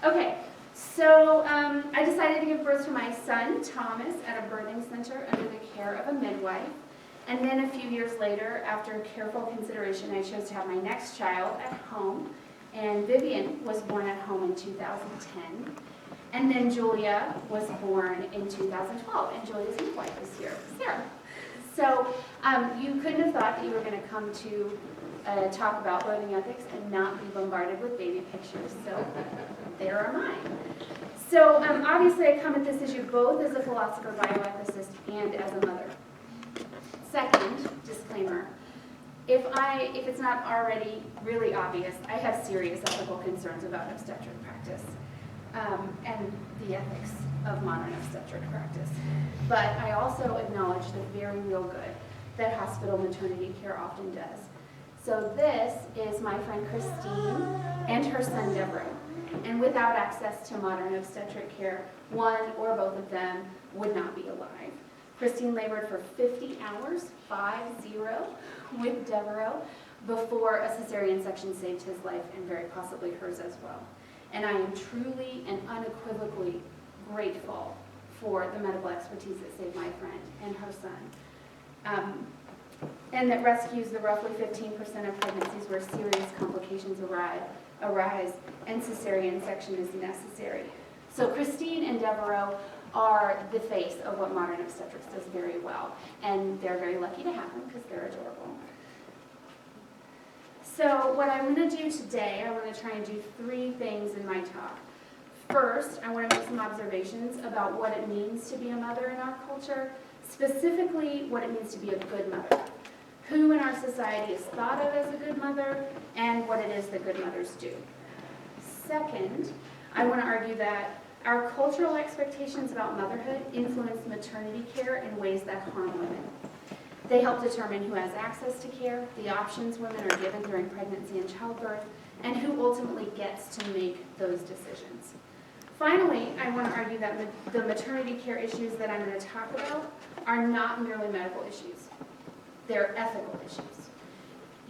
Okay, so I decided to give birth to my son, Thomas, at a birthing center under the care of a midwife. And then a few years later, after careful consideration, I chose to have my next child at home. And Vivian was born at home in 2010. And then Julia was born in 2012. And Julia's midwife is here, Sarah. So you couldn't have thought that you were going to come to talk about birthing ethics and not be bombarded with baby pictures. So there are mine. So obviously I come at this issue both as a philosopher, bioethicist, and as a mother. Second, disclaimer, if it's not already really obvious, I have serious ethical concerns about obstetric practice and the ethics of modern obstetric practice. But I also acknowledge the very real good that hospital maternity care often does. So this is my friend Christine and her son Deborah. And without access to modern obstetric care, one or both of them would not be alive. Christine labored for 50 hours, 50, with Devereaux before a cesarean section saved his life and very possibly hers as well. And I am truly and unequivocally grateful for the medical expertise that saved my friend and her son. And that rescues the roughly 15% of pregnancies where serious complications arise and cesarean section is necessary. So Christine and Devereaux are the face of what modern obstetrics does very well. And they're very lucky to have them because they're adorable. So what I'm going to do today, I want to try and do 3 things in my talk. First, I want to make some observations about what it means to be a mother in our culture, specifically what it means to be a good mother, who in our society is thought of as a good mother, and what it is that good mothers do. Second, I want to argue that our cultural expectations about motherhood influence maternity care in ways that harm women. They help determine who has access to care, the options women are given during pregnancy and childbirth, and who ultimately gets to make those decisions. Finally, I want to argue that the maternity care issues that I'm going to talk about are not merely medical issues. They're ethical issues.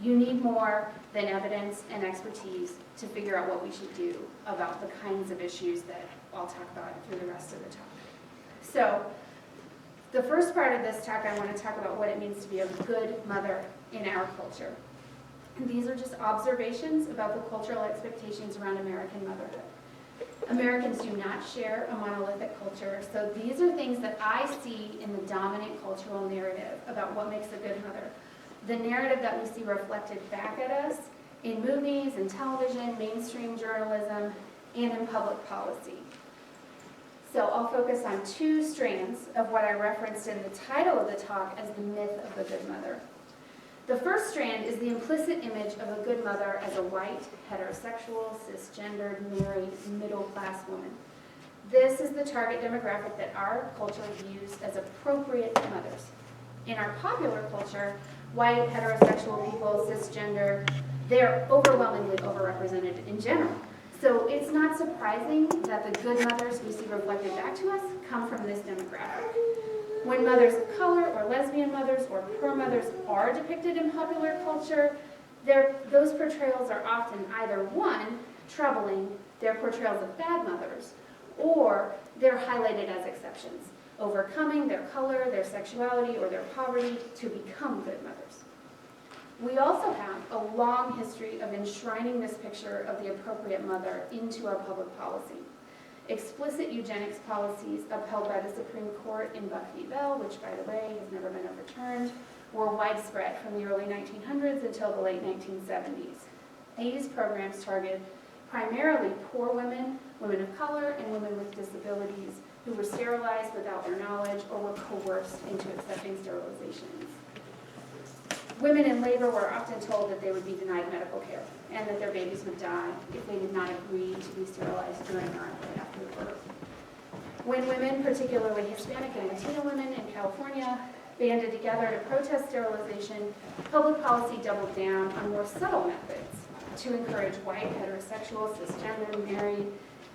You need more than evidence and expertise to figure out what we should do about the kinds of issues that I'll talk about through the rest of the talk. So, the first part of this talk, I want to talk about what it means to be a good mother in our culture. And these are just observations about the cultural expectations around American motherhood. Americans do not share a monolithic culture, so these are things that I see in the dominant cultural narrative about what makes a good mother. The narrative that we see reflected back at us in movies and television, mainstream journalism, and in public policy. So I'll focus on 2 strands of what I referenced in the title of the talk as the myth of the good mother. The first strand is the implicit image of a good mother as a white, heterosexual, cisgendered, married, middle-class woman. This is the target demographic that our culture views as appropriate mothers. In our popular culture, white, heterosexual people, cisgender, they're overwhelmingly overrepresented in general. So it's not surprising that the good mothers we see reflected back to us come from this demographic. When mothers of color or lesbian mothers or poor mothers are depicted in popular culture, those portrayals are often either 1, troubling, they're portrayals of bad mothers, or they're highlighted as exceptions, overcoming their color, their sexuality, or their poverty to become good mothers. We also have a long history of enshrining this picture of the appropriate mother into our public policy. Explicit eugenics policies upheld by the Supreme Court in Buck v. Bell, which, by the way, has never been overturned, were widespread from the early 1900s until the late 1970s. These programs targeted primarily poor women, women of color, and women with disabilities who were sterilized without their knowledge or were coerced into accepting sterilizations. Women in labor were often told that they would be denied medical care and that their babies would die if they did not agree to be sterilized during or after birth. When women, particularly Hispanic and Latino women in California, banded together to protest sterilization, public policy doubled down on more subtle methods to encourage white, heterosexual, cisgender, married,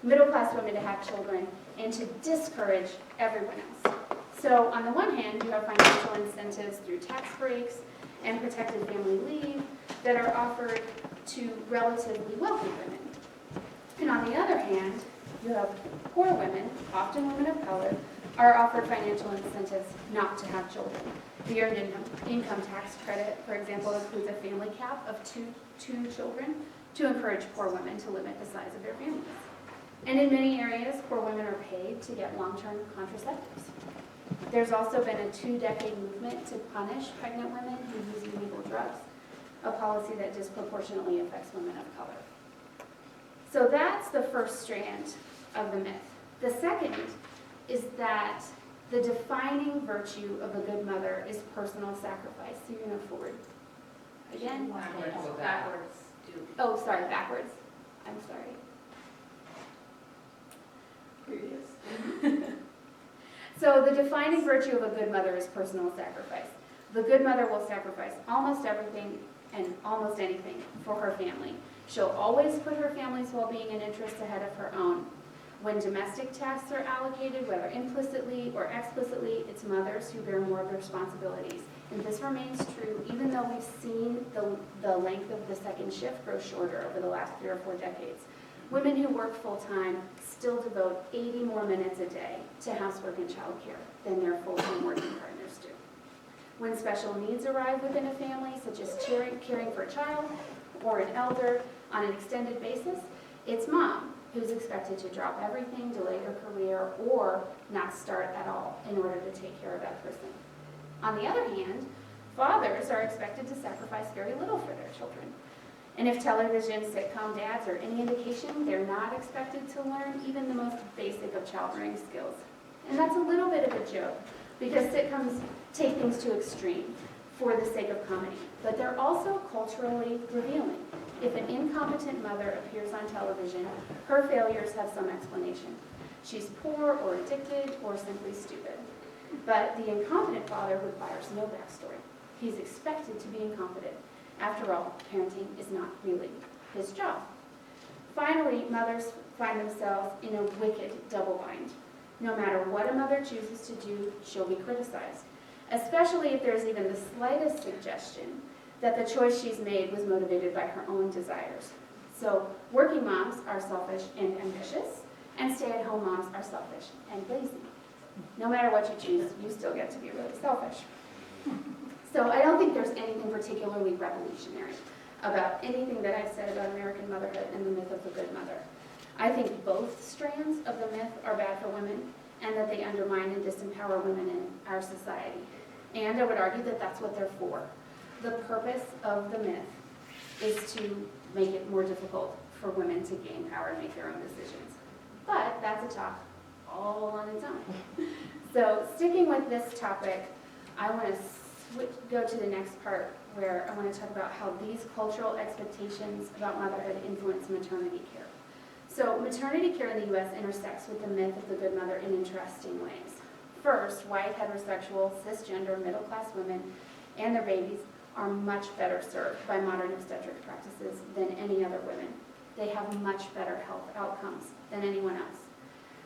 middle-class women to have children and to discourage everyone else. So on the one hand, you have financial incentives through tax breaks and protected family leave that are offered to relatively wealthy women. And on the other hand, you have poor women, often women of color, are offered financial incentives not to have children. The earned income tax credit, for example, includes a family cap of two children to encourage poor women to limit the size of their families. And in many areas, poor women are paid to get long-term contraceptives. There's also been a 2-decade movement to punish pregnant women who use illegal drugs, a policy that disproportionately affects women of color. So that's the first strand of the myth. The second is that the defining virtue of a good mother is personal sacrifice. So you're going to forward again? Backwards. Oh, sorry, backwards. I'm sorry. Previous. So the defining virtue of a good mother is personal sacrifice. The good mother will sacrifice almost everything and almost anything for her family. She'll always put her family's well-being and interests ahead of her own. When domestic tasks are allocated, whether implicitly or explicitly, it's mothers who bear more of the responsibilities. And this remains true even though we've seen the length of the second shift grow shorter over the last 3 or 4 decades. Women who work full-time still devote 80 more minutes a day to housework and childcare than their full-time working partners do. When special needs arrive within a family, such as caring for a child or an elder on an extended basis, it's mom who's expected to drop everything, delay her career, or not start at all in order to take care of that person. On the other hand, fathers are expected to sacrifice very little for their children. And if television, sitcom dads are any indication, they're not expected to learn even the most basic of child-rearing skills. And that's a little bit of a joke, because sitcoms take things to extreme for the sake of comedy, but they're also culturally revealing. If an incompetent mother appears on television, her failures have some explanation. She's poor or addicted or simply stupid. But the incompetent father requires no backstory. He's expected to be incompetent. After all, parenting is not really his job. Finally, mothers find themselves in a wicked double bind. No matter what a mother chooses to do, she'll be criticized, especially if there's even the slightest suggestion that the choice she's made was motivated by her own desires. So working moms are selfish and ambitious, and stay-at-home moms are selfish and lazy. No matter what you choose, you still get to be really selfish. So I don't think there's anything particularly revolutionary about anything that I've said about American motherhood and the myth of the good mother. I think both strands of the myth are bad for women, and that they undermine and disempower women in our society. And I would argue that that's what they're for. The purpose of the myth is to make it more difficult for women to gain power and make their own decisions. But that's a talk all on its own. So sticking with this topic, I want to go to the next part where I want to talk about how these cultural expectations about motherhood influence maternity care. So maternity care in the U.S. intersects with the myth of the good mother in interesting ways. First, white, heterosexual, cisgender, middle-class women and their babies are much better served by modern obstetric practices than any other women. They have much better health outcomes than anyone else.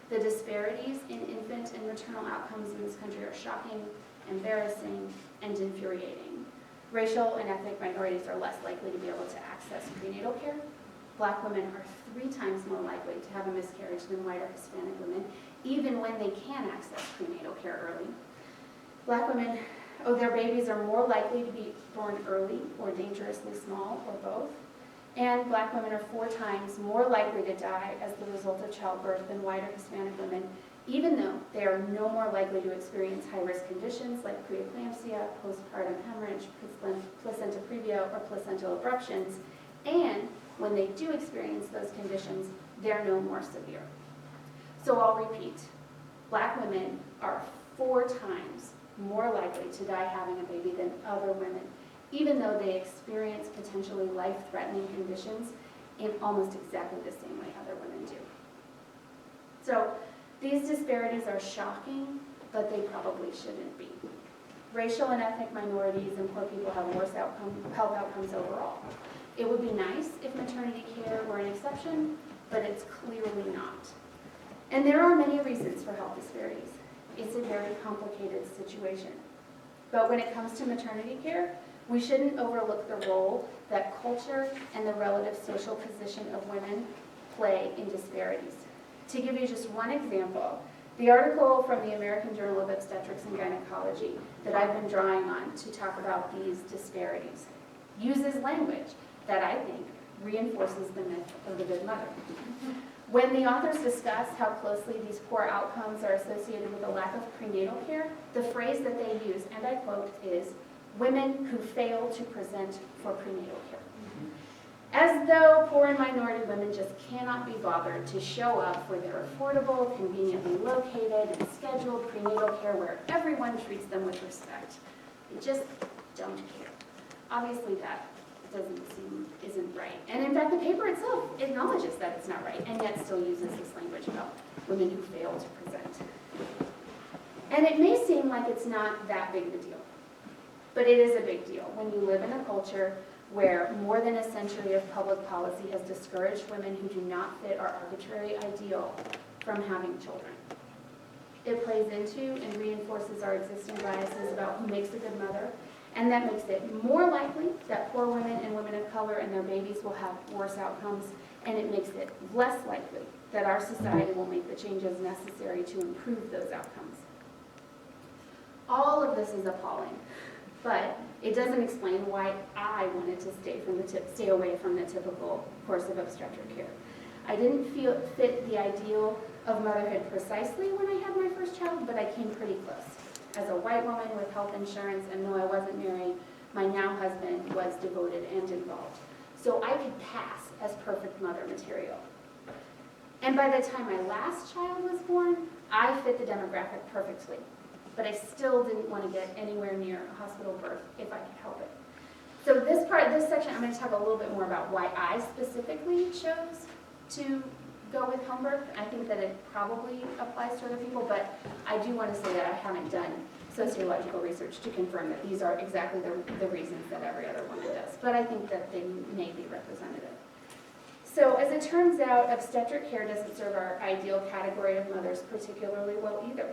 The disparities in infant and maternal outcomes in this country are shocking, embarrassing, and infuriating. Racial and ethnic minorities are less likely to be able to access prenatal care. Black women are 3 times more likely to have a miscarriage than white or Hispanic women, even when they can access prenatal care early. Black women, their babies are more likely to be born early or dangerously small, or both. And Black women are 4 times more likely to die as the result of childbirth than white or Hispanic women, even though they are no more likely to experience high-risk conditions like preeclampsia, postpartum hemorrhage, placenta previa, or placental abruptions. And when they do experience those conditions, they're no more severe. So I'll repeat. Black women are 4 times more likely to die having a baby than other women, even though they experience potentially life-threatening conditions in almost exactly the same way other women do. So these disparities are shocking, but they probably shouldn't be. Racial and ethnic minorities and poor people have worse health outcomes overall. It would be nice if maternity care were an exception, but it's clearly not. And there are many reasons for health disparities. It's a very complicated situation. But when it comes to maternity care, we shouldn't overlook the role that culture and the relative social position of women play in disparities. To give you just one example, the article from the American Journal of Obstetrics and Gynecology that I've been drawing on to talk about these disparities uses language that I think reinforces the myth of the good mother. When the authors discuss how closely these poor outcomes are associated with a lack of prenatal care, the phrase that they use, and I quote, is women who fail to present for prenatal care. As though poor and minority women just cannot be bothered to show up for their affordable, conveniently located, and scheduled prenatal care where everyone treats them with respect. They just don't care. Obviously that isn't right. And in fact, the paper itself acknowledges that it's not right, and yet still uses this language about women who fail to present. And it may seem like it's not that big of a deal, but it is a big deal when you live in a culture where more than a century of public policy has discouraged women who do not fit our arbitrary ideal from having children. It plays into and reinforces our existing biases about who makes a good mother, and that makes it more likely that poor women and women of color and their babies will have worse outcomes, and it makes it less likely that our society will make the changes necessary to improve those outcomes. All of this is appalling, but it doesn't explain why I wanted to stay away from the typical course of obstetric care. I didn't fit the ideal of motherhood precisely when I had my first child, but I came pretty close. As a white woman with health insurance, and though I wasn't married, my now husband was devoted and involved. So I could pass as perfect mother material. And by the time my last child was born, I fit the demographic perfectly. But I still didn't want to get anywhere near a hospital birth if I could help it. So this section, I'm going to talk a little bit more about why I specifically chose to go with home birth. I think that it probably applies to other people, but I do want to say that I haven't done sociological research to confirm that these are exactly the reasons that every other woman does. But I think that they may be representative. So as it turns out, obstetric care doesn't serve our ideal category of mothers particularly well either.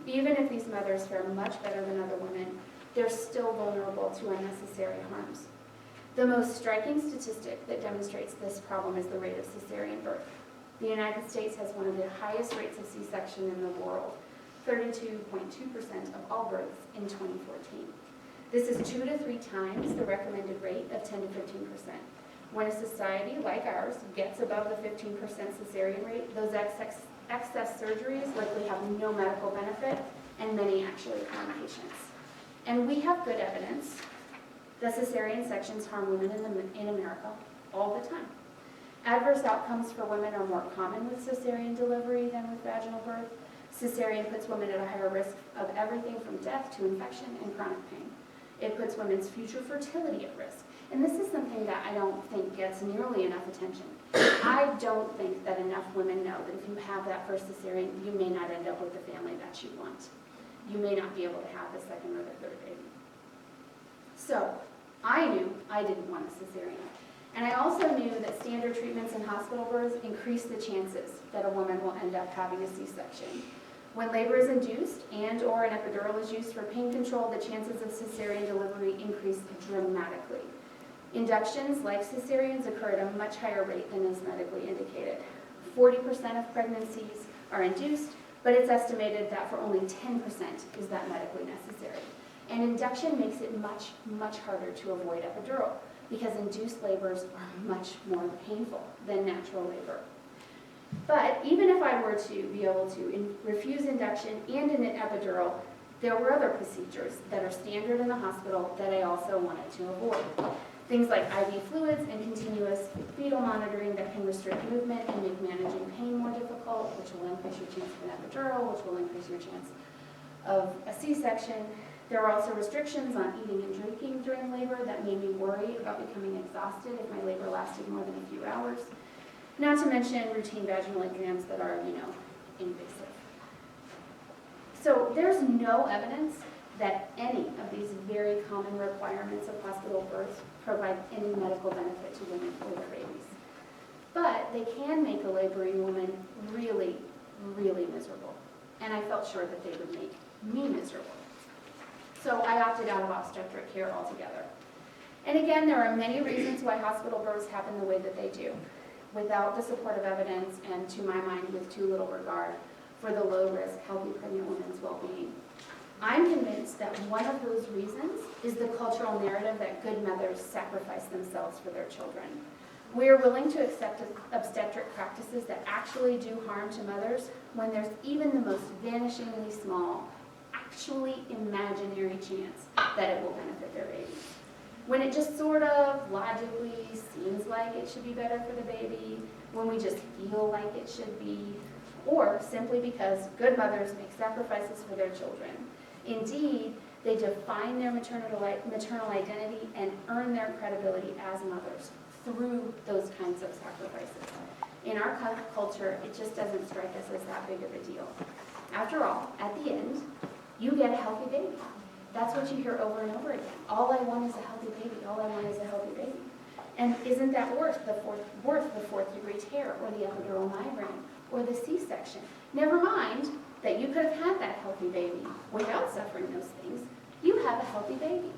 Even if these mothers fare much better than other women, they're still vulnerable to unnecessary harms. The most striking statistic that demonstrates this problem is the rate of cesarean birth. The United States has one of the highest rates of C-section in the world, 32.2% of all births in 2014. This is 2 to 3 times the recommended rate of 10 to 15%. When a society like ours gets above the 15% cesarean rate, those excess surgeries likely have no medical benefit, and many actually harm patients. And we have good evidence that cesarean sections harm women in America all the time. Adverse outcomes for women are more common with cesarean delivery than with vaginal birth. Cesarean puts women at a higher risk of everything from death to infection and chronic pain. It puts women's future fertility at risk. And this is something that I don't think gets nearly enough attention. I don't think that enough women know that if you have that first cesarean, you may not end up with the family that you want. You may not be able to have the second or the third baby. So I knew I didn't want a cesarean. And I also knew that standard treatments in hospital births increase the chances that a woman will end up having a C-section. When labor is induced and/or an epidural is used for pain control, the chances of cesarean delivery increase dramatically. Inductions, like cesareans, occur at a much higher rate than is medically indicated. 40% of pregnancies are induced, but it's estimated that for only 10% is that medically necessary. And induction makes it much, much harder to avoid epidural, because induced labors are much more painful than natural labor. But even if I were to be able to refuse induction and an epidural, there were other procedures that are standard in the hospital that I also wanted to avoid. Things like IV fluids and continuous fetal monitoring that can restrict movement and make managing pain more difficult, which will increase your chance of an epidural, which will increase your chance of a C-section. There are also restrictions on eating and drinking during labor that made me worry about becoming exhausted if my labor lasted more than a few hours. Not to mention routine vaginal exams that are, invasive. So there's no evidence that any of these very common requirements of hospital birth provide any medical benefit to women or their babies. But they can make a laboring woman really, really miserable. And I felt sure that they would make me miserable. So I opted out of obstetric care altogether. And again, there are many reasons why hospital births happen the way that they do. without the support of evidence and, to my mind, with too little regard for the low-risk, healthy pregnant woman's well-being. I'm convinced that one of those reasons is the cultural narrative that good mothers sacrifice themselves for their children. We are willing to accept obstetric practices that actually do harm to mothers when there's even the most vanishingly small, actually imaginary chance that it will benefit their baby. When it just sort of logically seems like it should be better for the baby, when we just feel like it should be, or simply because good mothers make sacrifices for their children. Indeed, they define their maternal identity and earn their credibility as mothers through those kinds of sacrifices. In our culture, it just doesn't strike us as that big of a deal. After all, at the end, you get a healthy baby. That's what you hear over and over again. All I want is a healthy baby. All I want is a healthy baby. And isn't that worth the fourth-degree tear, or the epidural migraine, or the C-section? Never mind that you could have had that healthy baby without suffering those things. You have a healthy baby.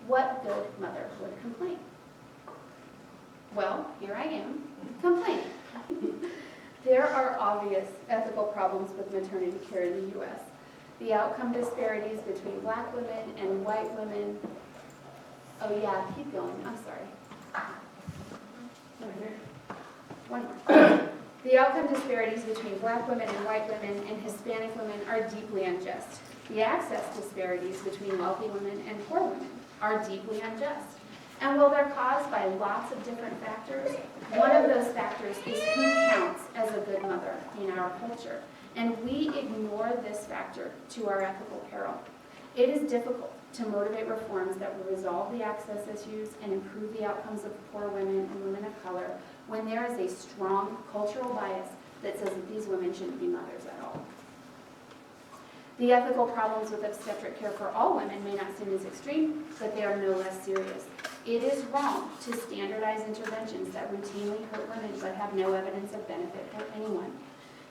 What good mother would complain? Well, here I am, complaining. There are obvious ethical problems with maternity care in the U.S. The outcome disparities between black women and white women. Oh yeah, keep going, I'm sorry. One more. The outcome disparities between black women and white women and Hispanic women are deeply unjust. The access disparities between wealthy women and poor women are deeply unjust. And while they're caused by lots of different factors, one of those factors is who counts as a good mother in our culture. And we ignore this factor to our ethical peril. It is difficult to motivate reforms that will resolve the access issues and improve the outcomes of poor women and women of color when there is a strong cultural bias that says that these women shouldn't be mothers at all. The ethical problems with obstetric care for all women may not seem as extreme, but they are no less serious. It is wrong to standardize interventions that routinely hurt women but have no evidence of benefit for anyone.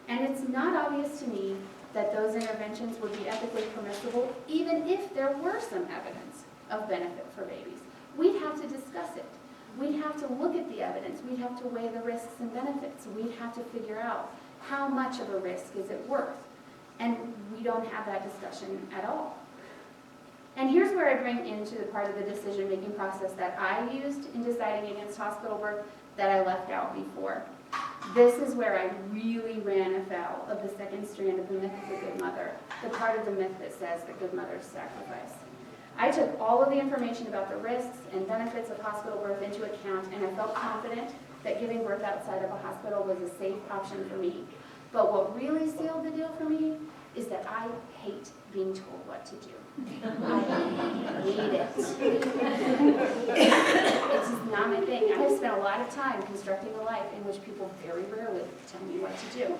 And it's not obvious to me that those interventions would be ethically permissible even if there were some evidence of benefit for babies. We'd have to discuss it. We'd have to look at the evidence. We'd have to weigh the risks and benefits. We'd have to figure out how much of a risk is it worth. And we don't have that discussion at all. And here's where I bring into the part of the decision-making process that I used in deciding against hospital birth that I left out before. This is where I really ran afoul of the second strand of the myth of the good mother, the part of the myth that says that good mothers sacrifice. I took all of the information about the risks and benefits of hospital birth into account, and I felt confident that giving birth outside of a hospital was a safe option for me. But what really sealed the deal for me is that I hate being told what to do. I hate it. It's just not my thing. I have spent a lot of time constructing a life in which people very rarely tell me what to do.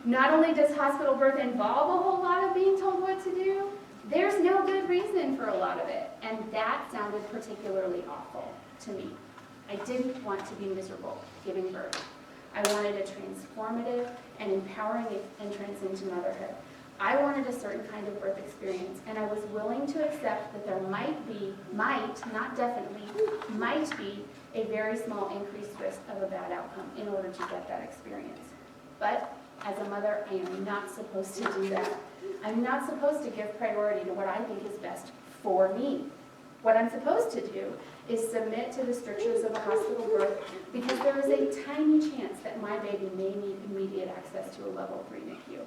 Not only does hospital birth involve a whole lot of being told what to do, there's no good reason for a lot of it. And that sounded particularly awful to me. I didn't want to be miserable giving birth. I wanted a transformative and empowering entrance into motherhood. I wanted a certain kind of birth experience, and I was willing to accept that there not definitely, might be a very small increased risk of a bad outcome in order to get that experience. But as a mother, I am not supposed to do that. I'm not supposed to give priority to what I think is best for me. What I'm supposed to do is submit to the strictures of a hospital birth because there is a tiny chance that my baby may need immediate access to a level 3 NICU.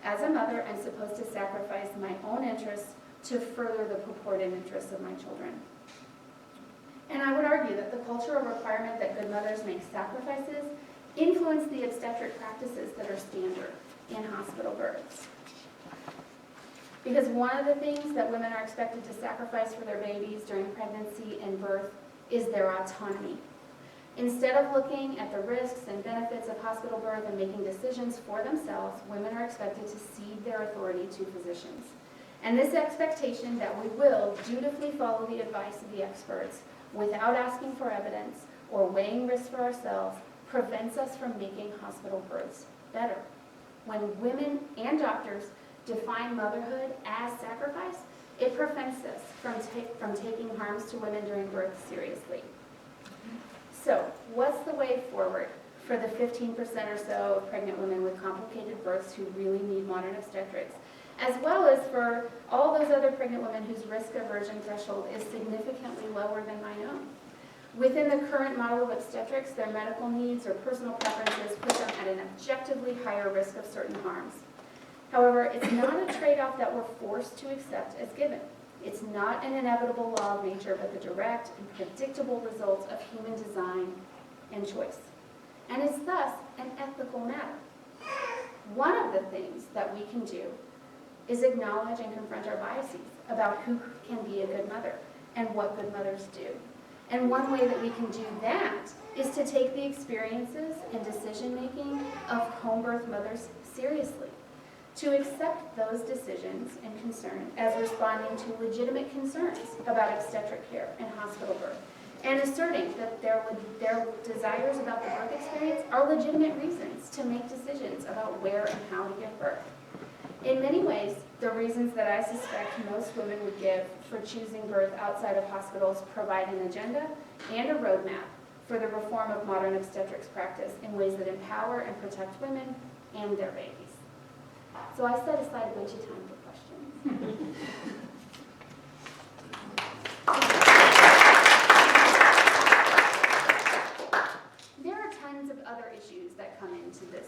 As a mother, I'm supposed to sacrifice my own interests to further the purported interests of my children. And I would argue that the cultural requirement that good mothers make sacrifices influence the obstetric practices that are standard in hospital births. Because one of the things that women are expected to sacrifice for their babies during pregnancy and birth is their autonomy. Instead of looking at the risks and benefits of hospital birth and making decisions for themselves, women are expected to cede their authority to physicians. And this expectation that we will dutifully follow the advice of the experts without asking for evidence or weighing risks for ourselves prevents us from making hospital births better. When women and doctors define motherhood as sacrifice, it prevents us from taking harms to women during birth seriously. So, what's the way forward for the 15% or so of pregnant women with complicated births who really need modern obstetrics, as well as for all those other pregnant women whose risk aversion threshold is significantly lower than my own. Within the current model of obstetrics, their medical needs or personal preferences put them at an objectively higher risk of certain harms. However, it's not a trade-off that we're forced to accept as given. It's not an inevitable law of nature, but the direct and predictable result of human design and choice. And it's thus an ethical matter. One of the things that we can do is acknowledge and confront our biases about who can be a good mother and what good mothers do. And one way that we can do that is to take the experiences and decision-making of home birth mothers seriously, to accept those decisions and concerns as responding to legitimate concerns about obstetric care and hospital birth, and asserting that their desires about the birth experience are legitimate reasons to make decisions about where and how to give birth. In many ways, the reasons that I suspect most women would give for choosing birth outside of hospitals provide an agenda and a roadmap for the reform of modern obstetrics practice in ways that empower and protect women and their babies. So I set aside a bunch of time for questions. There are tons of other issues that come into this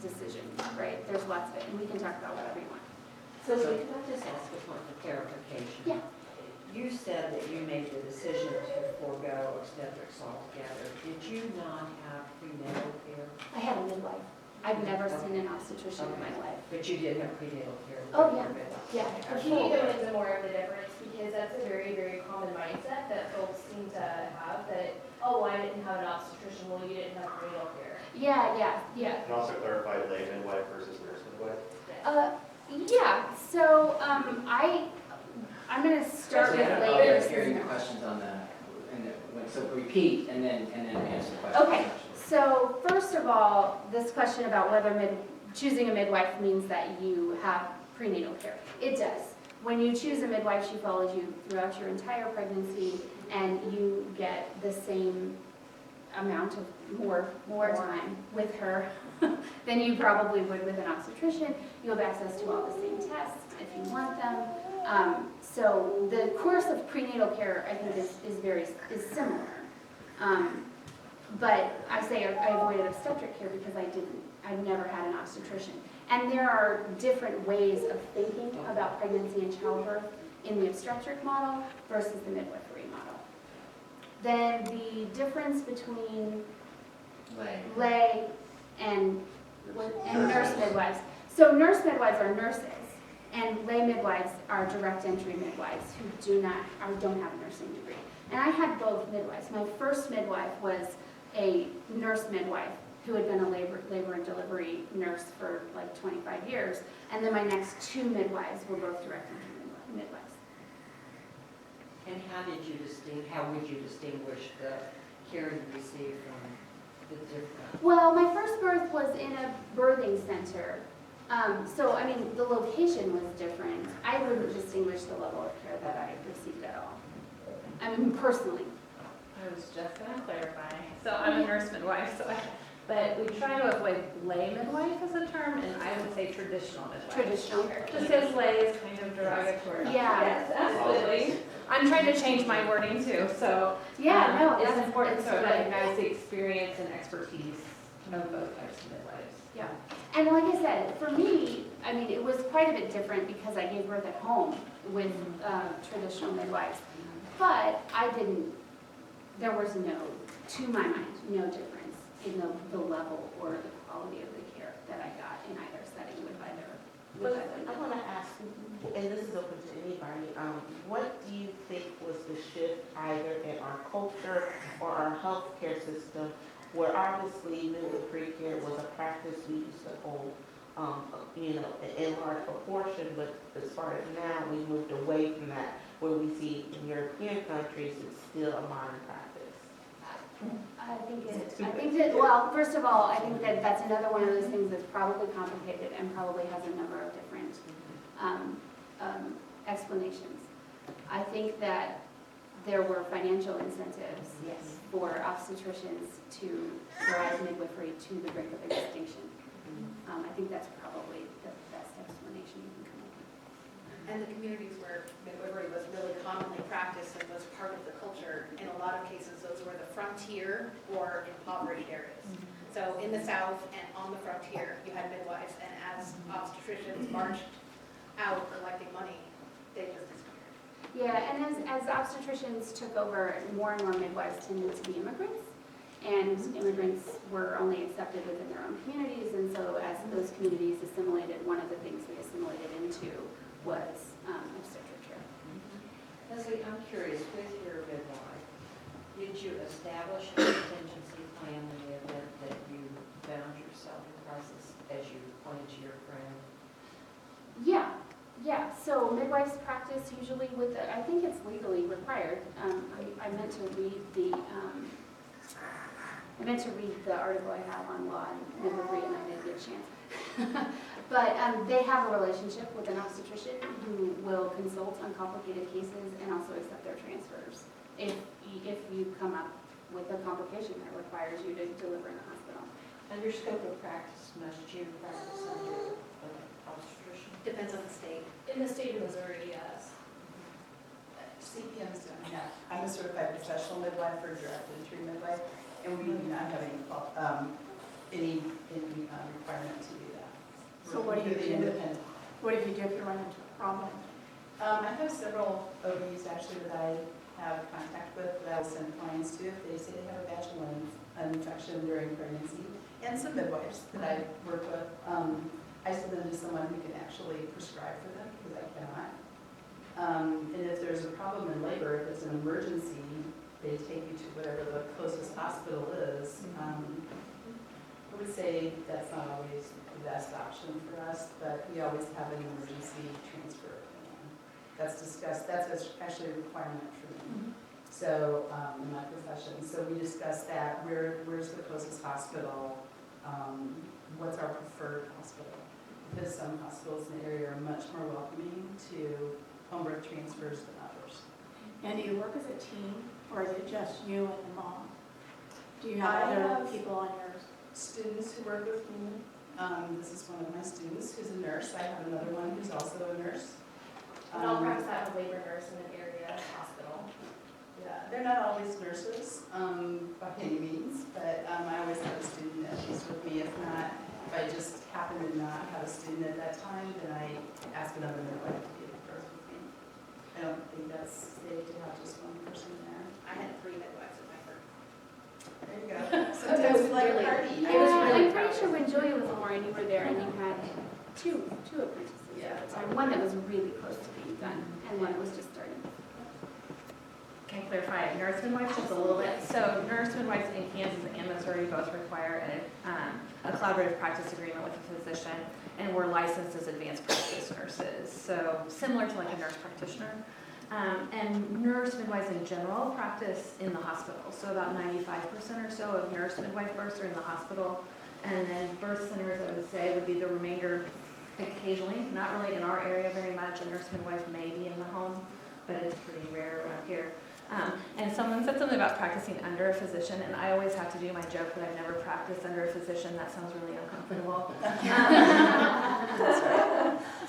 decision, right? There's lots of it, and we can talk about whatever you want. So can I just ask a point of clarification? Yeah. You said that you made the decision to forego obstetrics altogether. Did you not have prenatal care? I had a midwife. I've never seen an obstetrician in my life. But you did have prenatal care? Oh, yeah. Yeah. Can you go into more of the difference? Because that's a very, very common mindset that folks seem to have, that, oh, I didn't have an obstetrician, well, you didn't have prenatal care. Yeah. And also clarify lay midwife versus nurse midwife. Yeah, so I'm going to start with Actually, lay I'll versus hear your nurse. questions on that. So repeat and then answer the question. Okay. So first of all, this question about whether choosing a midwife means that you have prenatal care. It does. When you choose a midwife, she follows you throughout your entire pregnancy, and you get the same amount of more time with her than you probably would with an obstetrician. You have access to all the same tests if you want them. So the course of prenatal care, I think, is similar. But I say I avoided obstetric care because I've never had an obstetrician. And there are different ways of thinking about pregnancy and childbirth in the obstetric model versus the midwifery model. Then the difference between lay and nurse midwives. So nurse midwives are nurses, and lay midwives are direct entry midwives who don't have a nursing degree. And I had both midwives. My first midwife was a nurse midwife who had been a labor and delivery nurse for like 25 years. And then my next two midwives were both direct entry midwives. And how would you distinguish the care you received from the different? Well, my first birth was in a birthing center. So, I mean, the location was different. I wouldn't distinguish the level of care that I received at all. I mean, personally. I was just going to clarify. So I'm a nurse midwife, but we try to avoid lay midwife as a term, and I would say traditional midwife. Traditional. Just because lay is kind of derogatory. Yeah. Yes, absolutely. I'm trying to change my wording too, so Yeah, no, it's that's important to good. recognize the experience and expertise of both types of midwives. Yeah. And like I said, for me, I mean, it was quite a bit different because I gave birth at home with traditional midwives. But there was to my mind, no difference in the level or the quality of the care that I got in either setting with either. I want to ask, and this is open to anybody, what do you think was the shift either in our culture or our healthcare system, where obviously midwifery care was a practice we used to hold, in large proportion, but as far as now, we moved away from that, where we see in European countries, it's still a modern practice. Well, first of all, I think that that's another one of those things that's probably complicated and probably has a number of different explanations. I think that there were financial incentives Yes. for obstetricians to drive midwifery to the brink of extinction. I think that's probably the best explanation you can come up with. And the communities where midwifery was really commonly practiced and was part of the culture, in a lot of cases, those were the frontier or impoverished areas. So in the South and on the frontier, you had midwives, and as obstetricians marched out collecting money, they just disappeared. Yeah, and as obstetricians took over, more and more midwives tended to be immigrants, and immigrants were only accepted within their own communities, and so as those communities assimilated, one of the things they assimilated into was obstetric care. Leslie, I'm curious, with your midwife, did you establish a contingency plan in the event that you found yourself in crisis, as you pointed to your friend? Yeah, so midwives practice usually with, I think it's legally required. I meant to read the article I have on law and midwifery, and I didn't get a chance. But they have a relationship with an obstetrician who will consult on complicated cases and also accept their transfers if you come up with a complication that requires you to deliver in the hospital. Under scope of practice, must you practice under an obstetrician? Depends on the state. In the state of Missouri, yes. CPM's doing that. I'm a certified professional midwife or direct entry midwife, and we do not have any requirement to do that. So what do you We're do? independent. What if you do if you run into a problem? I have several OBs actually that I have contact with that I will send clients to if they say they have a vaginal infection during pregnancy, and some midwives that I work with. I send them to someone who can actually prescribe for them because I cannot. And if there's a problem in labor, if it's an emergency, they take you to whatever the closest hospital is. I would say that's not always the best option for us, but we always have an emergency transfer plan. That's discussed, that's actually a requirement for me. So, in my profession, so we discuss that, where's the closest hospital, what's our preferred hospital? Because some hospitals in the area are much more welcoming to home birth transfers than others. And do you work as a team, or is it just you and the mom? Do you I have other have- people on yours? Students who work with me, this is one of my students who's a nurse. I have another one who's also a nurse. And I'll practice that with labor nurse in an area hospital. Yeah, they're not always nurses, by any means, but I always have a student that is with me. If not, if I just happen to not have a student at that time, then I ask another midwife to be at the birth with me. I don't think that's safe to have just one person there. I had 3 midwives at my birth. There you go. Sometimes we like a party. I'm pretty sure when Julia was born, you were there and you had two apprentices at the time. One that was really close to being done, and one that was just starting. Can I clarify nurse midwives just a little bit? So nurse midwives in Kansas and Missouri both require a collaborative practice agreement with a physician, and we're licensed as advanced practice nurses. So similar to like a nurse practitioner. And nurse midwives in general practice in the hospital. So about 95% or so of nurse midwife births are in the hospital. And then birth centers, I would say, would be the remainder occasionally. Not really in our area very much. A nurse midwife may be in the home, but it's pretty rare around here. And someone said something about practicing under a physician, and I always have to do my joke that I've never practiced under a physician. That sounds really uncomfortable.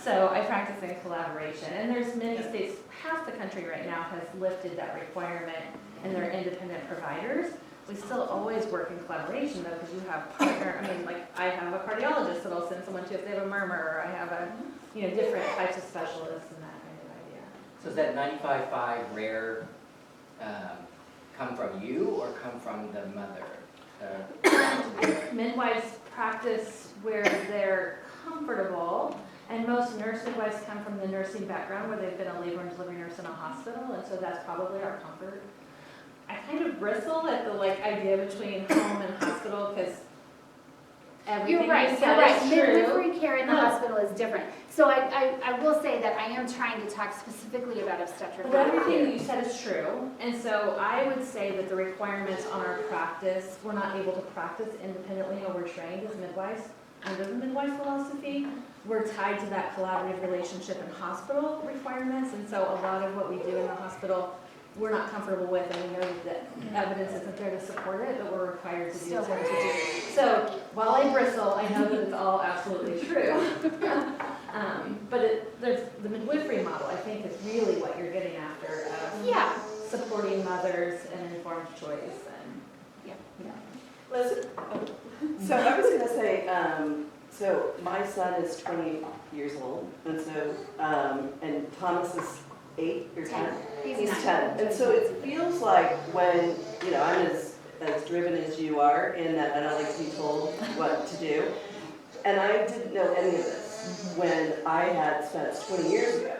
So I practice in collaboration, and there's many states, half the country right now has lifted that requirement, and they're independent providers. We still always work in collaboration though, because you have partner, I mean, like I have a cardiologist that I'll send someone to if they have a murmur, or I have a, different types of specialists and that kind of idea. So is that 95.5 rare come from you or come from the mother? Midwives practice where they're comfortable, and most nurse midwives come from the nursing background where they've been a labor and delivery nurse in a hospital, and so that's probably our comfort. I kind of bristle at the idea between home and hospital because everything You're right, you said is true. Midwifery care in the hospital is different. So I will say that I am trying to talk specifically about obstetric. But everything you said is true, and so I would say that the requirements on our practice, we're not able to practice independently or we're trained as midwives under the midwife philosophy. We're tied to that collaborative relationship and hospital requirements, and so a lot of what we do in the hospital we're not comfortable with, and we know that evidence isn't there to support it, but we're required to do Still so. have to do it. So while I bristle, I know that it's all absolutely true. But there's the midwifery model, I think, is really what you're getting after, of Yeah. supporting mothers and informed choice and. Yeah. Liz, so I was gonna say, so my son is 20 years old, and so, and Thomas is 8 or 10? He's 10. And so it feels like when, you know, I'm as driven as you are in that I don't like to be told what to do. And I didn't know any of this when I had spent 20 years ago.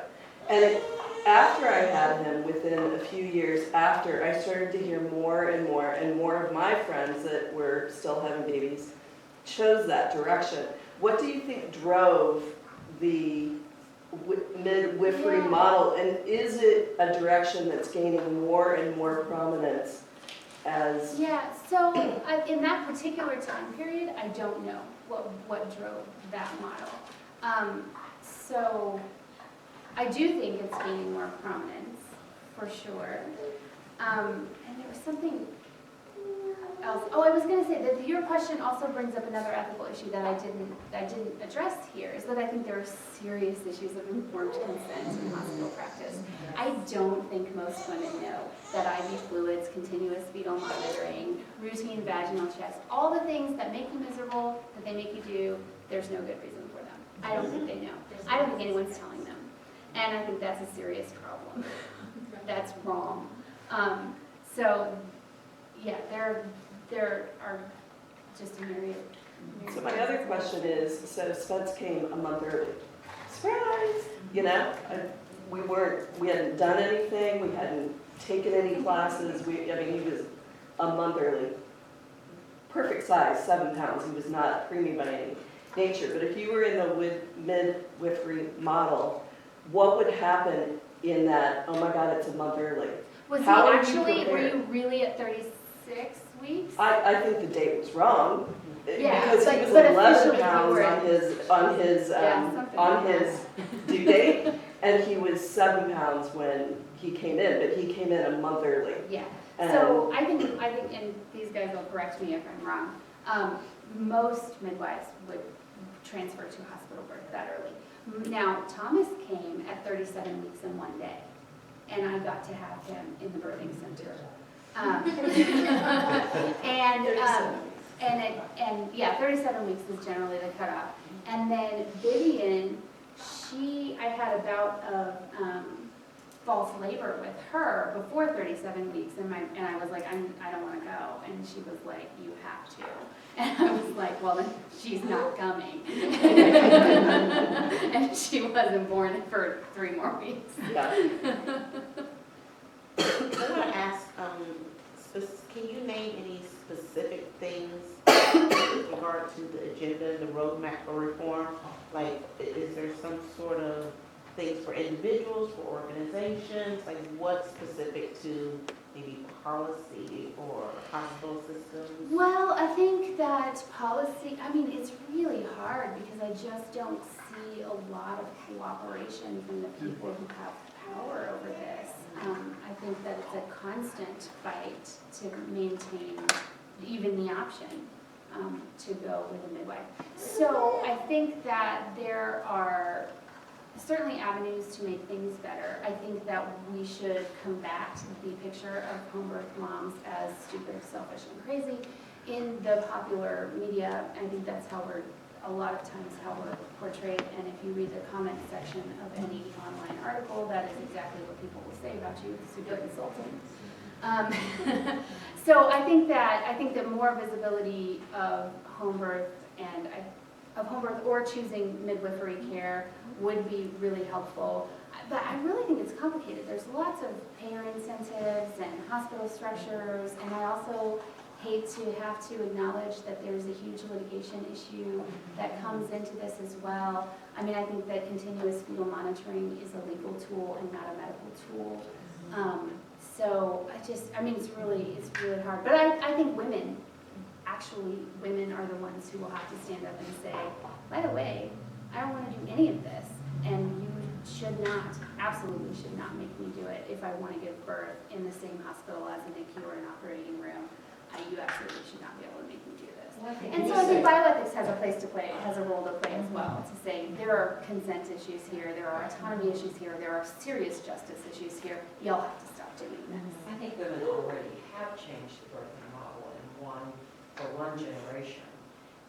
And after I had him, within a few years after, I started to hear more and more and more of my friends that were still having babies chose that direction. What do you think drove the midwifery model, and is it a direction that's gaining more and more prominence as? Yeah, so in that particular time period, I don't know what drove that model. So I do think it's gaining more prominence, for sure. And there was something else. Oh, I was going to say that your question also brings up another ethical issue that I didn't address here, is that I think there are serious issues of informed consent in hospital practice. I don't think most women know that IV fluids, continuous fetal monitoring, routine vaginal checks, all the things that make you miserable, that they make you do, there's no good reason for them. I don't think they know. I don't think anyone's telling them. And I think that's a serious problem. That's wrong. So, yeah, there are just a myriad. So my other question is, so Spence came a month early. Surprise! You know, we hadn't done anything, we hadn't taken any classes, he was a month early. Perfect size, 7 pounds, he was not preemie by any nature. But if you were in the midwifery model, what would happen in that, oh my God, it's a month early? Was How he are you actually, were prepared? you really at 36 weeks? I think the date was wrong. Yeah, Because he was but 11 officially you pounds were- on his due date, and he was 7 pounds when he came in, but he came in a month early. Yeah, And- so I think, and these guys will correct me if I'm wrong, most midwives would transfer to hospital birth that early. Now, Thomas came at 37 weeks and 1 day, and I got to have him in the birthing center. And yeah, 37 weeks is generally the cutoff. And then Vivian, I had a bout of false labor with her before 37 weeks, and I was like, I don't want to go, and she was like, you have to. And I was like, well, then she's not coming. And she wasn't born for 3 more weeks. Yeah. I want to ask, can you name any specific things with regard to the agenda and the roadmap for reform? Like, is there some sort of things for individuals, for organizations? Like, what's specific to maybe policy or hospital systems? Well, I think that policy, it's really hard because I just don't see a lot of cooperation from the people who have power over this. I think that it's a constant fight to maintain even the option to go with a midwife. So I think that there are certainly avenues to make things better. I think that we should combat the picture of home birth moms as stupid, selfish, and crazy in the popular media. I think that's how a lot of times how we're portrayed, and if you read the comment section of any online article, that is exactly what people will say about you. It's super insulting. So I think that more visibility of home birth or choosing midwifery care would be really helpful. But I really think it's complicated. There's lots of payer incentives and hospital structures, and I also hate to have to acknowledge that there's a huge litigation issue that comes into this as well. I think that continuous fetal monitoring is a legal tool and not a medical tool. So it's really hard. But I think women are the ones who will have to stand up and say, by the way, I don't want to do any of this, and you should absolutely should not make me do it if I want to give birth in the same hospital as an NICU or an operating room. You absolutely should not be able to make me do this. And so I think bioethics has a place to play, has a role to play as well, to say there are consent issues here, there are autonomy issues here, there are serious justice issues here. Y'all have to stop doing this. I think women already have changed the birthing model for one generation.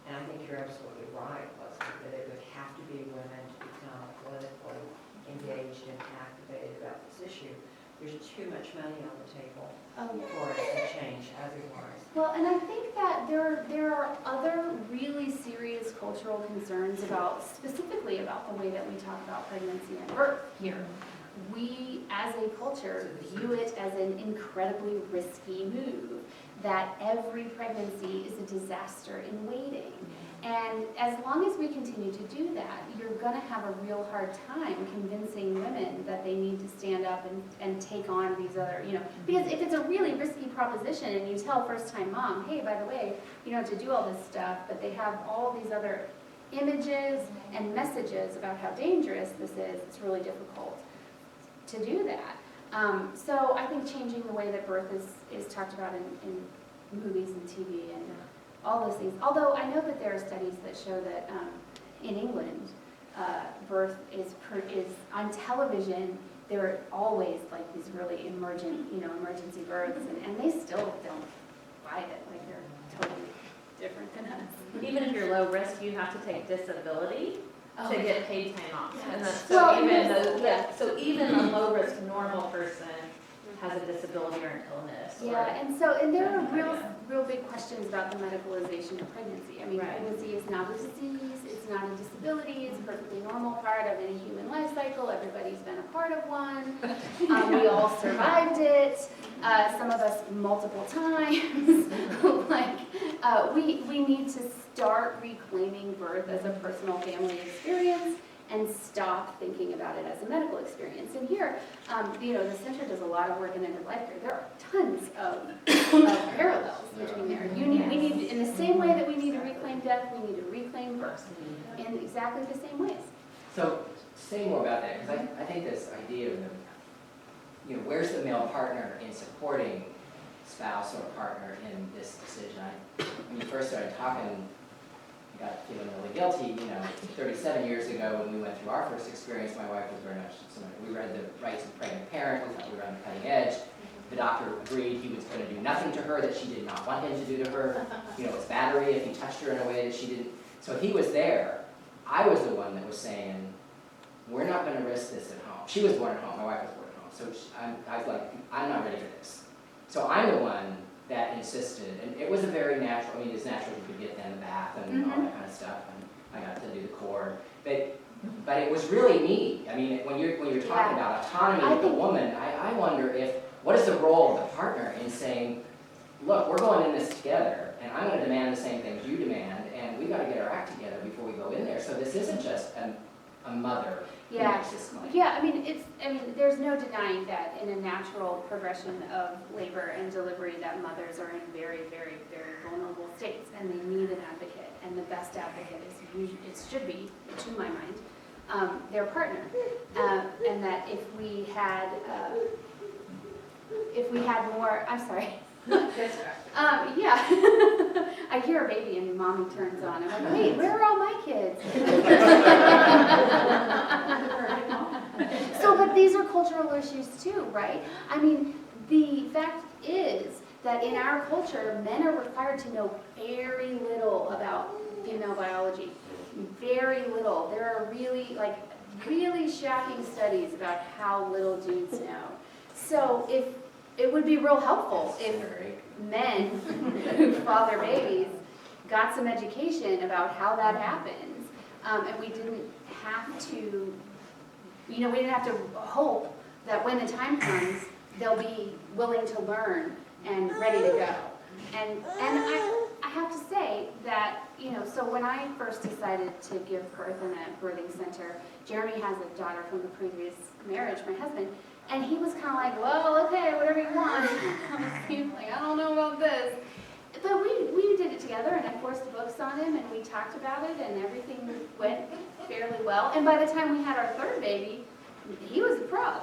And I think you're absolutely right, Leslie, that it would have to be women to become politically engaged and activated about this issue. There's too much money on the table for it to change otherwise. Well, and I think that there are other really serious cultural concerns specifically about the way that we talk about pregnancy and birth here. We, as a culture, view it as an incredibly risky move, that every pregnancy is a disaster in waiting. And as long as we continue to do that, you're going to have a real hard time convincing women that they need to stand up and take on these other, because if it's a really risky proposition and you tell first-time mom, hey, by the way, you don't have to do all this stuff, but they have all these other images and messages about how dangerous this is, it's really difficult to do that. So I think changing the way that birth is talked about in movies and TV and all those things. Although I know that there are studies that show that in England, birth is on television. There are always like these really emergency births, and they still don't buy it. Like they're totally different than us. Even if you're low risk, you have to take disability to get paid time off. And that's, so even a low risk normal person has a disability or an illness. And there are real big questions about the medicalization of pregnancy. I mean, pregnancy is not a disease, it's not a disability, it's a perfectly normal part of any human life cycle. Everybody's been a part of one. We all survived it. Some of us multiple times. We need to start reclaiming birth as a personal family experience and stop thinking about it as a medical experience. And here, the center does a lot of work in end-of-life care. There are tons of parallels between there. We need, in the same way that we need to reclaim death, we need to reclaim birth in exactly the same ways. So say more about that, because I think this idea of, where's the male partner in supporting spouse or partner in this decision? When you first started talking, I got feeling really guilty, 37 years ago when we went through our first experience, my wife was very much similar. We read the rights of pregnant parent, we thought we were on the cutting edge. The doctor agreed he was going to do nothing to her that she did not want him to do to her. It's battery if he touched her in a way that she didn't. So if he was there, I was the one that was saying, we're not going to risk this at home. She was born at home, my wife was born at home. So I was like, I'm not ready for this. So I'm the one that insisted, and it was a very natural, it's natural you could get them in the bath and all that kind of stuff, and I got to do the cord. But it was really me. When you're talking about autonomy of the woman, I wonder what is the role of the partner in saying, look, we're going in this together, and I'm going to demand the same things you demand, and we've got to get our act together before we go in there. So this isn't just a mother. There's no denying that in a natural progression of labor and delivery that mothers are in very, very, very vulnerable states and they need an advocate, and the best advocate should be, to my mind, their partner. And that if we had more, I'm sorry. I hear a baby and mommy turns on. I'm like, wait, where are all my kids? But these are cultural issues too, right? The fact is that in our culture, men are required to know very little about female biology. Very little. There are really shocking studies about how little dudes know. So it would be real helpful if men who father babies got some education about how that happens, and we didn't have to, we didn't have to hope that when the time comes, they'll be willing to learn and ready to go. And I have to say that, so when I first decided to give birth in a birthing center, Jeremy has a daughter from the previous marriage, my husband, and he was kind of like, well, okay, whatever you want. He's like, I don't know about this. But we did it together, and I forced the books on him, and we talked about it, and everything went fairly well. And by the time we had our third baby, he was a pro.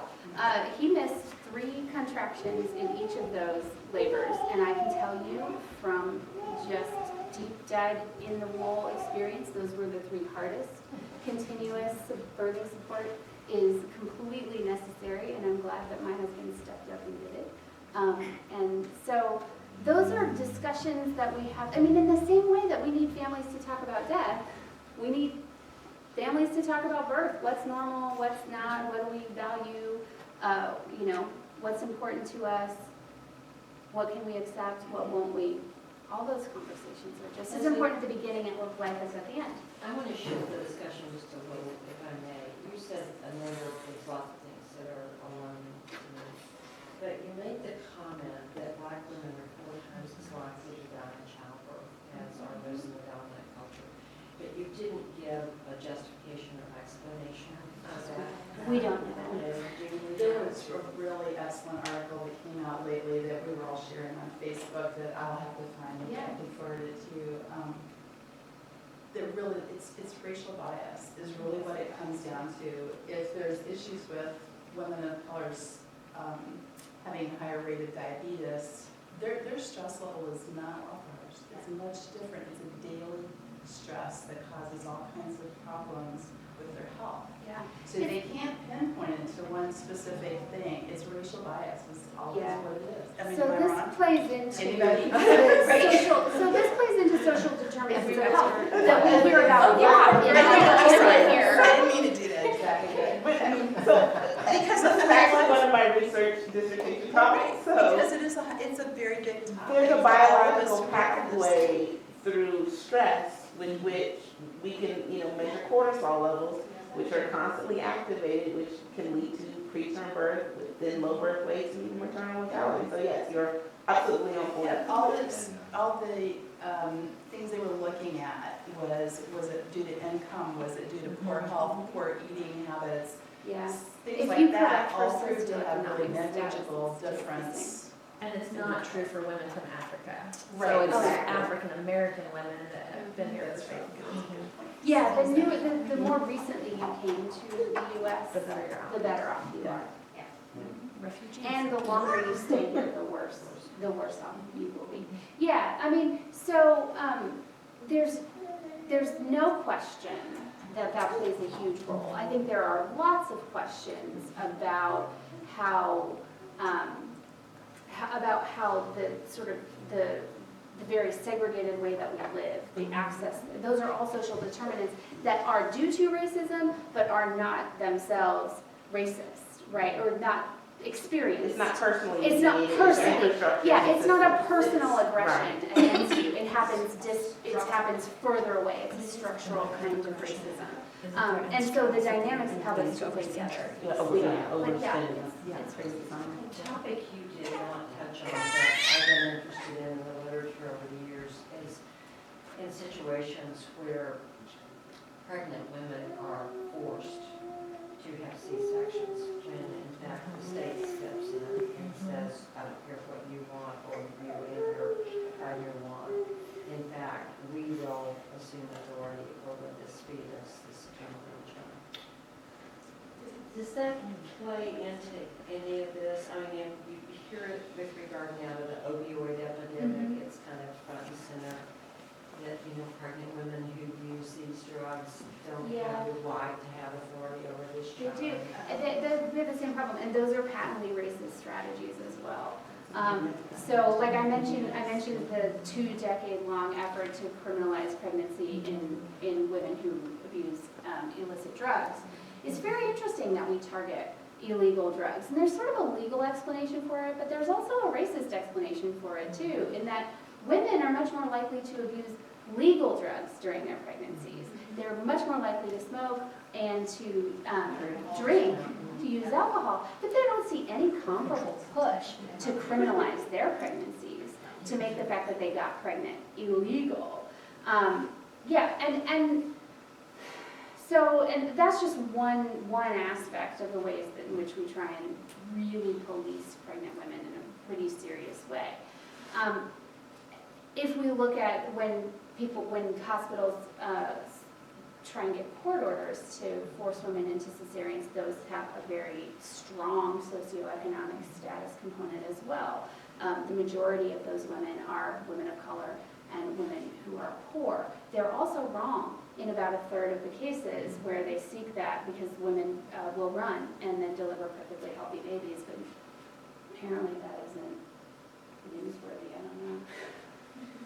He missed 3 contractions in each of those labors, and I can tell you from just deep dive in the wool experience, those were the 3 hardest. Continuous birthing support is completely necessary, and I'm glad that my husband stepped up and did it. And so those are discussions that we have. I mean, in the same way that we need families to talk about death, we need families to talk about birth. What's normal, what's not, what do we value, you know, what's important to us, what can we accept, what won't we. All those conversations are just as important at the beginning of life as at the end. I want to shift the discussion just a little, if I may. You said a number of things, lots of things that are alarming to me. But you made the comment that Black women are 4 times as likely to die in childbirth as are those in the dominant culture. But you didn't give a justification or explanation of that. We don't know that. There was a really excellent article that came out lately that we were all sharing on Facebook that I'll have to find and I can forward it to you. That really, it's racial bias is really what it comes down to. If there's issues with women of colors having a higher rate of diabetes, their stress level is not like ours. It's much different. It's a daily stress that causes all kinds of problems with their health. Yeah. So they can't pinpoint it to one specific thing. It's racial bibias. It's always Yeah. what it is. I mean, So am I this wrong? plays into Anybody? social, so this plays into social determinants of health that we hear about a Yeah. lot in Right. here. I didn't mean to do that. Exactly. But I mean, so because This is actually one of my research dissertation topics, so because it's a very big topic. there's a All of biological us pathway through stress with which we can, measure cortisol levels, which are constantly activated, which can lead to preterm birth, then low birth weights and even maternal mortality. So yes, you're absolutely on point. Yeah, all the things they were looking at was it due to income, was it due to poor health, poor eating habits, Yeah. things If like you that, correct all for proved to have really socioeconomic status, negligible it's just the difference. And it's not true for women from Africa. Right. So it's Exactly. African-American women that have been here That's for right. Yeah, the more recently you came to the US, The better you're off. the better off you are. refugees. And the longer you stay here, the worse off you will be. Yeah, I mean, so there's no question that plays a huge role. I think there are lots of questions about how the sort of the very segregated way that we live, the access, those are all social determinants that are due to racism, but are not themselves racist, right? Or not experienced. It's not personally. It's not mediated, personally, infrastructure yeah, it's not a systems. personal It's- aggression right. against you. It happens further away. It's a structural kind of racism. And so the dynamics of how those two play together. Yeah, But overextending. it's racism. The topic you did not touch on that I've been interested in the literature over the years is in situations where pregnant women are forced to have C-sections when in fact the state steps in and says, I don't care what you want or you and your partner want. In fact, we will assume authority over this fetus, this terminal child. Does that play into any of this? I mean, you hear it with regard now to the opioid epidemic, it's kind of front and center. That, pregnant women who use these drugs don't have the right to have authority over this They child. do. They have the same problem, and those are patently racist strategies as well. So, like I mentioned the 2-decade-long effort to criminalize pregnancy in women who abuse illicit drugs. It's very interesting that we target illegal drugs, and there's sort of a legal explanation for it, but there's also a racist explanation for it too, in that women are much more likely to abuse legal drugs during their pregnancies. They're much more likely to smoke and to drink, to use alcohol, but they don't see any comparable push to criminalize their pregnancies, to make the fact that they got pregnant illegal. And that's just one aspect of the ways in which we try and really police pregnant women in a pretty serious way. If we look at when hospitals try and get court orders to force women into cesareans, those have a very strong socioeconomic status component as well. The majority of those women are women of color and women who are poor. They're also wrong in about a third of the cases where they seek that because women will run and then deliver perfectly healthy babies, but apparently that isn't newsworthy, I don't know.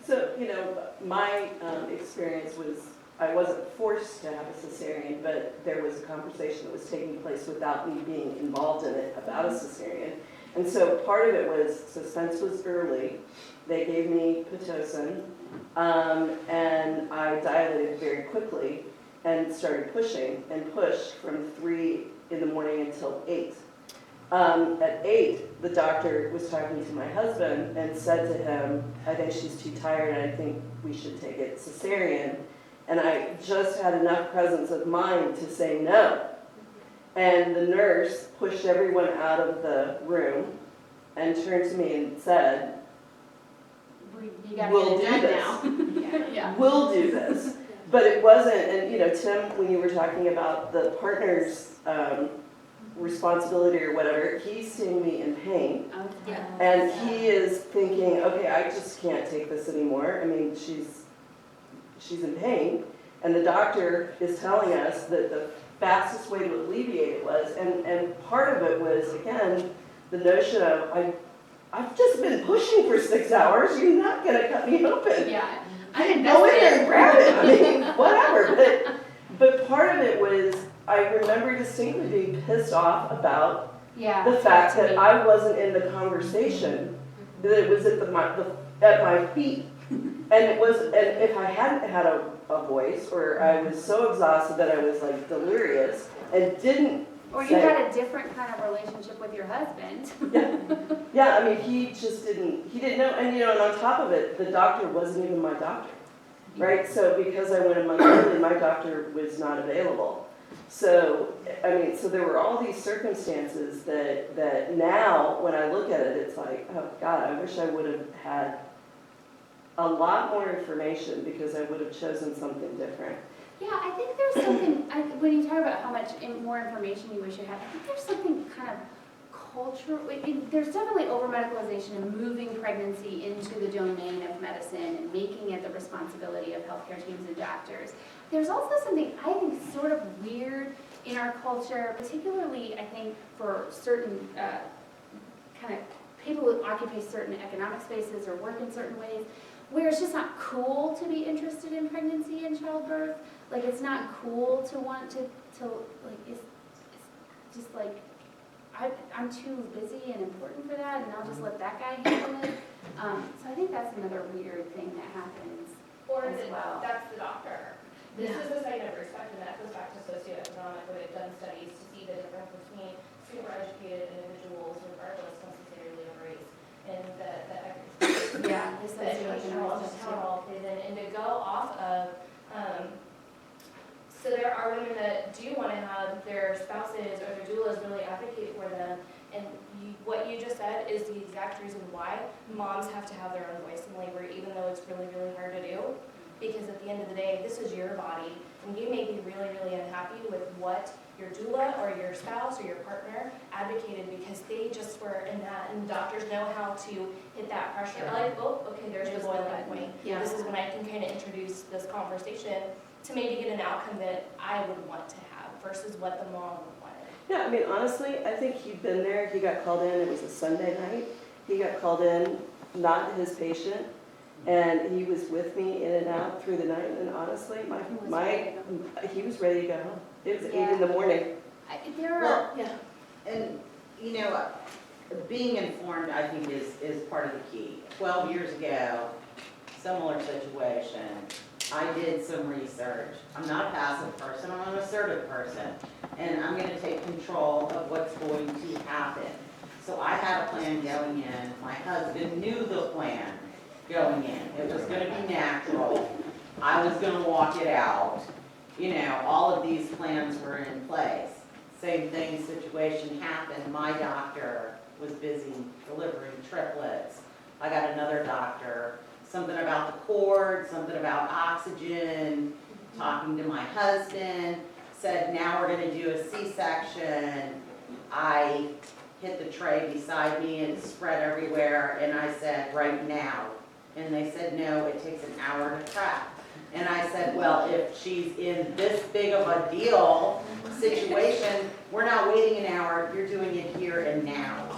So, you know, my experience was, I wasn't forced to have a cesarean, but there was a conversation that was taking place without me being involved in it about a cesarean. And so part of it was, suspense was early. They gave me Pitocin, and I dilated very quickly and started pushing and pushed from 3 in the morning until 8. At 8, the doctor was talking to my husband and said to him, I think she's too tired and I think we should take it cesarean. And I just had enough presence of mind to say no. And the nurse pushed everyone out of the room and turned to me and said, You gotta we'll get it do done this. now. Yeah. We'll do this. But it wasn't, and you know, Tim, when you were talking about the partner's responsibility or whatever, he's seeing me in pain. Okay. And he is thinking, okay, I just can't take this anymore. I mean, she's in pain. And the doctor is telling us that the fastest way to alleviate it was, and part of it was, again, the notion of, I've just been pushing for 6 hours, you're not gonna cut me open. Yeah. Go in there and grab it, I mean, whatever. But part of it was, I remember distinctly being pissed off about the fact that I wasn't in the conversation, that it was at my feet. And it was, and if I hadn't had a voice, or I was so exhausted that I was like delirious and didn't Or you had a different kind of relationship with your husband. Yeah, I mean, he didn't know, and you know, and on top of it, the doctor wasn't even my doctor, right? So because I went a month early, my doctor was not available. So, I mean, so there were all these circumstances that now, when I look at it, it's like, oh God, I wish I would have had a lot more information because I would have chosen something different. Yeah, I think there's something, when you talk about how much more information you wish you had, I think there's something kind of cultural, there's definitely over-medicalization and moving pregnancy into the domain of medicine and making it the responsibility of healthcare teams and doctors. There's also something I think sort of weird in our culture, particularly I think for certain kind of people who occupy certain economic spaces or work in certain ways, where it's just not cool to be interested in pregnancy and childbirth. Like, it's not cool to want to like, it's just like, I'm too busy and important for that, and I'll just let that guy handle it. So I think that's another weird thing that happens Or as well. that's the doctor. This is a segment of respect, and that goes back to socioeconomic, where they've done studies to see the difference between super educated individuals, regardless necessarily of race, and Yeah, this the educational, just how it all plays in, and to go off of, so there are women that do want to have their spouses or their doulas really advocate for them, and what you just said is the exact reason why moms have to have their own voice in labor, even though it's really, really hard to do, because at the end of the day, this is your body, and you may be really, really unhappy with what your doula or your spouse or your partner advocated because they just were in that, and doctors know how to hit that pressure. Like, oh, okay, there's the boiling point. Yeah. This is when I can kind of introduce this conversation to maybe get an outcome that I would want to have versus what the mom would want. Yeah, I mean, honestly, I think he'd been there, he got called in, it was a Sunday night. He got called in, not his patient, and he was with me in and out through the night, and honestly, he was ready to go home. It was 8 in the morning. And, you know, being informed, I think, is part of the key. 12 years ago, similar situation, I did some research. I'm not a passive person, I'm an assertive person, and I'm gonna take control of what's going to happen. So I had a plan going in, my husband knew the plan going in. It was gonna be natural, I was gonna walk it out. You know, all of these plans were in place. Same thing, situation happened, my doctor was busy delivering triplets. I got another doctor, something about the cord, something about oxygen, talking to my husband, said, now we're gonna do a C-section. I hit the tray beside me and it spread everywhere, and I said, right now. And they said, no, it takes an hour to prep. And I said, well, if she's in this big of a deal situation, we're not waiting an hour, you're doing it here and now.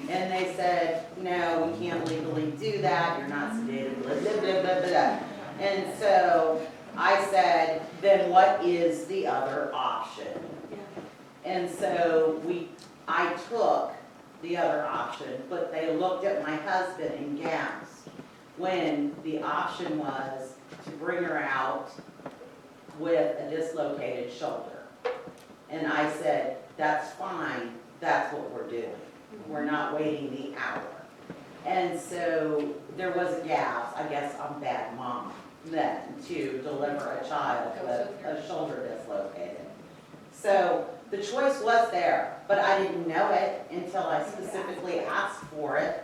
And they said, no, we can't legally do that, you're not sedated, blah, blah, blah, blah, blah. And so I said, then what is the other option? And so I took the other option, but they looked at my husband and gasped when the option was to bring her out with a dislocated shoulder. And I said, that's fine, that's what we're doing. We're not waiting the hour. And so there was a gasp, I guess I'm bad mom then, to deliver a child with a shoulder dislocated. So the choice was there, but I didn't know it until I specifically asked for it.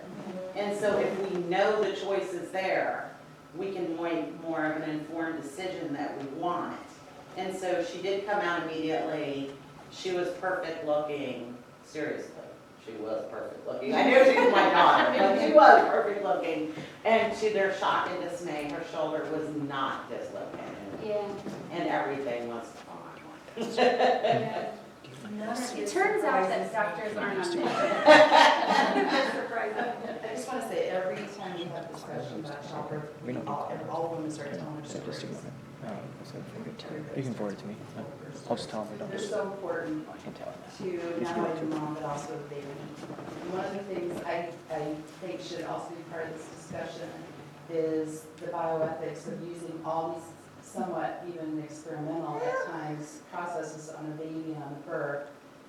And so if we know the choice is there, we can make more of an informed decision that we want. And so she did come out immediately. She was perfect looking, seriously. She was perfect looking. I knew she was my daughter, but she was perfect looking. And to their shock and dismay, her shoulder was not dislocated. Yeah. And everything was fine. It turns out that doctors aren't on I just want to say, every time we have discussion about childbirth, all women start telling their stories. You can forward it to me. I'll just tell them we don't. They're so important I can tell to not only the mom, but also the baby. And one of the things I think should also be part of this discussion is the bioethics of using all these somewhat even experimental at times processes on a baby and on the birth,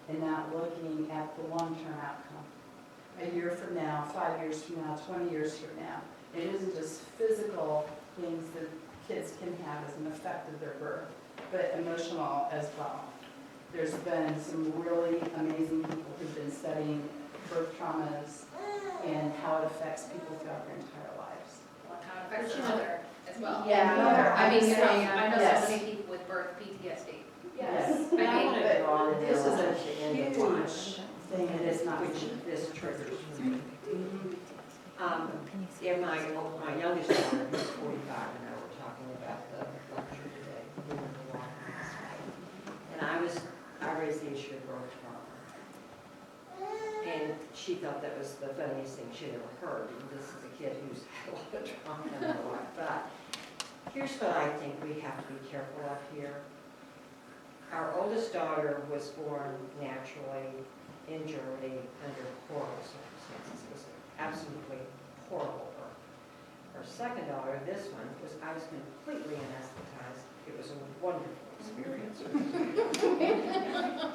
and not looking at the long-term outcome. A year from now, 5 years from now, 20 years from now. It isn't just physical things that kids can have as an effect of their birth, but emotional as well. There's been some really amazing people who've been studying birth traumas and how it affects people throughout their entire lives. How it affects the mother as well. Yeah, mother. I mean, I'm I know yes. so many people with birth PTSD. Yes. I want to draw an This is a analogy in the huge thing that is not. which this triggers. My youngest daughter, who's 45, and I were talking about the lecture today, Women in the Law. And I raised the issue of birth trauma. And she thought that was the funniest thing she'd ever heard. And this is a kid who's had a lot of trauma in her life. But here's what I think we have to be careful of here. Our oldest daughter was born naturally in Germany under horrible circumstances. It was absolutely horrible birth. Our second daughter, this one, I was completely anesthetized. It was a wonderful experience.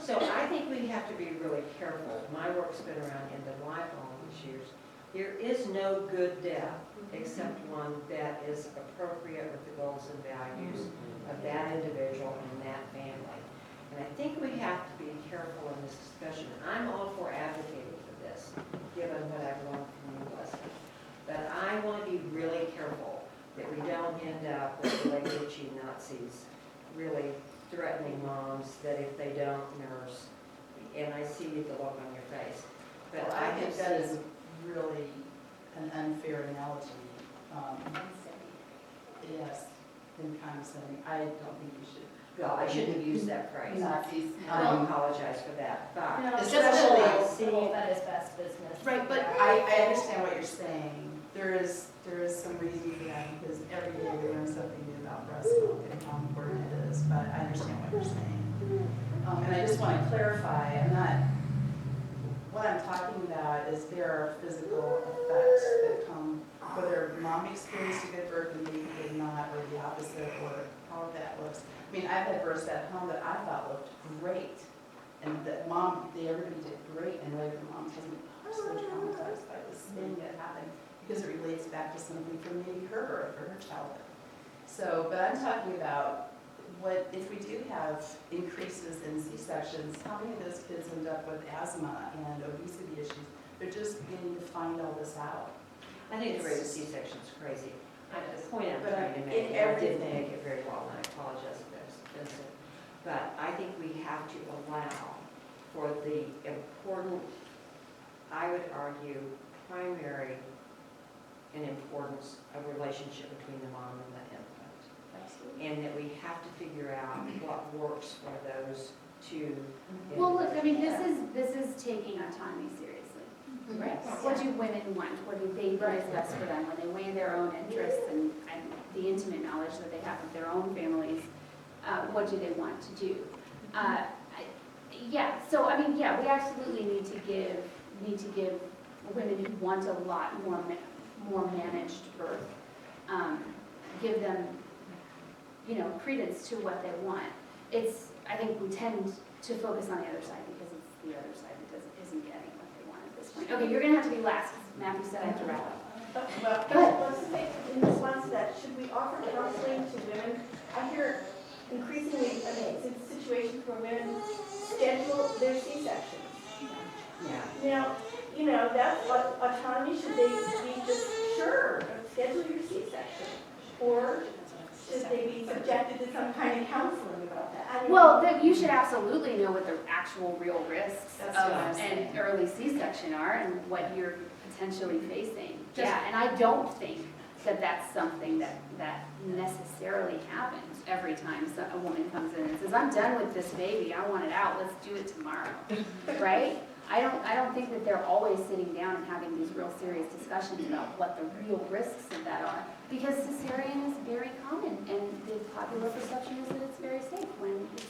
So I think we have to be really careful. My work's been around end of life all these years. There is no good death except one that is appropriate with the goals and values of that individual and that family. And I think we have to be careful in this discussion. I'm all for advocating for this, given what I've learned from you, Leslie. But I want to be really careful that we don't end up with the Legucci Nazis really threatening moms that if they don't nurse, and I see the look on your face. But Well, I think that is really an unfair analogy. Yes, in condescending. I don't think you should. Well, I shouldn't have used that phrase. Nazis. I apologize for that. But No, it's Especially- just that is best business. Right, but I understand what you're saying. There is some reason for that, because every day we learn something new about breast milk and how important it is, but I understand what you're saying. And I just want to clarify, what I'm talking about is there are physical effects that come, whether mom experienced a good birth and baby did not, or the opposite, or how that looks. I mean, I've had births at home that I thought looked great, and that everybody did great, and later the mom tells me, I was so traumatized by this thing that happened, because it relates back to something from maybe her birth or her childhood. So, but I'm talking about what, if we do have increases in C-sections, how many of those kids end up with asthma and obesity issues? They're just beginning to find all this out. I think the rate of C-section is crazy. The point I'm But trying to in make, and I didn't everything. make it very well, and I apologize for that. expensive. But I think we have to allow for the important, I would argue, primary and importance of relationship between the mom and the infant. And that we have to figure out what works for those two. Well, look, I mean, this is taking autonomy seriously. Right. What do women want? What do they think is best for them when they weigh their own interests and the intimate knowledge that they have of their own families? What do they want to do? Yeah. So I mean, yeah, we absolutely need to give women who want a lot more managed birth, give them, you know, credence to what they want. I think we tend to focus on the other side because it's the other side that isn't getting what they want at this point. Okay, you're gonna have to be last, because Matthew said I have to wrap up. Well, in response to that, should we offer counseling to women? I hear increasingly, I mean, it's situations where women schedule their C-sections. Yeah. Now, you know, that's what autonomy, should they be just, sure, schedule your C-section? Or should they be subjected to some kind of counseling about that? I don't Well, know. you should absolutely know what the actual real risks That's of what I'm an saying. early C-section are and what you're potentially facing. Yeah, and I don't think that that's something that necessarily happens every time a woman comes in and says, I'm done with this baby, I want it out, let's do it tomorrow, right? I don't think that they're always sitting down and having these real serious discussions about what the real risks of that are. Because cesarean is very common, and the popular perception is that it's very safe when it's